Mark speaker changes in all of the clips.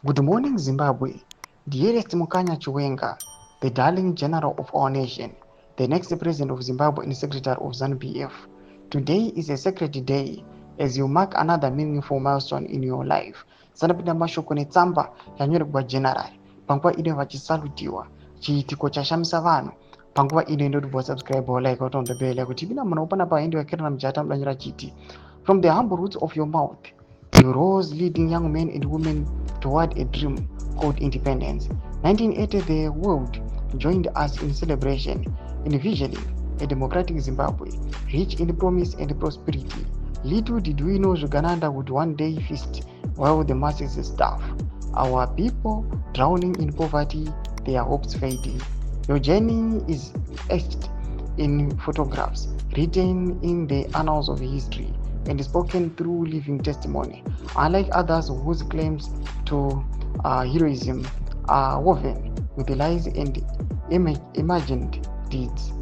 Speaker 1: Good morning, Zimbabwe. Dearest Mukanya Chiwenga, the darling general of our nation, the next president of Zimbabwe and secretary of ZANU-PF. Today is a sacred day as you mark another meaningful milestone in your life. Sanapinda mashoko netsamba yanyorerwa general panguva ino vachisalutiwa chiitiko chashamisa vanhu panguva ino inodibva subscribe or like on the bell kuti ipinda munhu upana paindi wakerana mujata mudanyira chiti. From the humble roots of your mouth you rose leading young men and women toward a dream called independence. 1980, the world joined us in celebration, envisioning a democratic Zimbabwe, rich in promise and prosperity. Little did we know Uganda would one day feast while the masses starve. Our people drowning in poverty, their hopes fading. Your journey is etched in photographs, written in the annals of history, and spoken through living testimony. Unlike others whose claims to heroism are woven with lies and imagined deeds,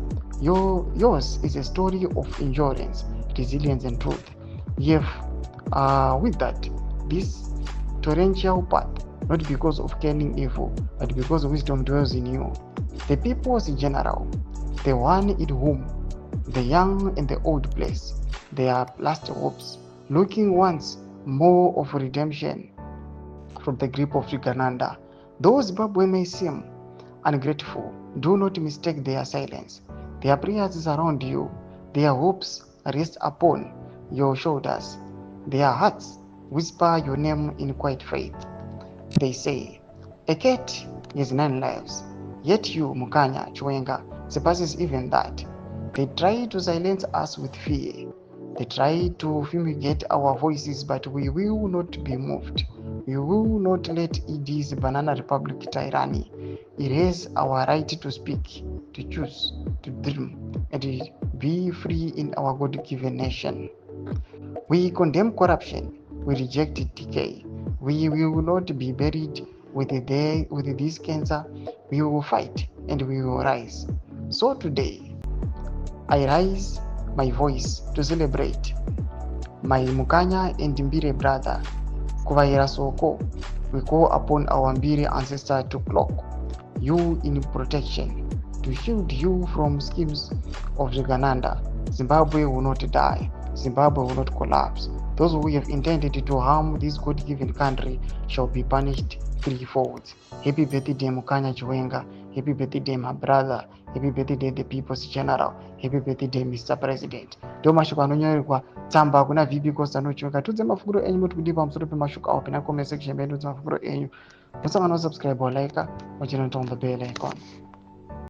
Speaker 1: yours is a story of endurance, resilience, and truth. You have withered this torrential path, not because of killing evil, but because wisdom dwells in you. The people's general, the one in whom the young and the old place their last hopes, looking once more of redemption from the grip of Uganda. Though Zimbabwe may seem ungrateful, do not mistake their silence. Their prayers surround you, their hopes rest upon your shoulders, their hearts whisper your name in quiet faith. They say, a cat has 9 lives, yet you, Mukanya Chiwenga, surpasses even that. They try to silence us with fear. They try to fumigate our voices, but we will not be moved. We will not let ED's Banana Republic tyranny erase our right to speak, to choose, to dream, and to be free in our God-given nation. We condemn corruption. We reject decay. We will not be buried with this cancer. We will fight and we will rise. So today, I raise my voice to celebrate my Mukanya and Mbire brother. Kuvaira Soko, we call upon our Mbire ancestor to cloak you in protection, to shield you from schemes of Uganda. Zimbabwe will not die. Zimbabwe will not collapse. Those who have intended to harm this God-given country shall be punished threefold. Happy birthday, Mukanya Chiwenga. Happy birthday, my brother. Happy birthday, the people's general. Happy birthday, Mr. President. Ndo mashuka anonyorerwa tsamba kuna VP Costa nochoka. Tudze mafukuro enyu mutukudipa pamusoro pemashuka awo pena comment section medu tudze mafukuro enyu. Musangano subscribe or like, wachina on the bell icon.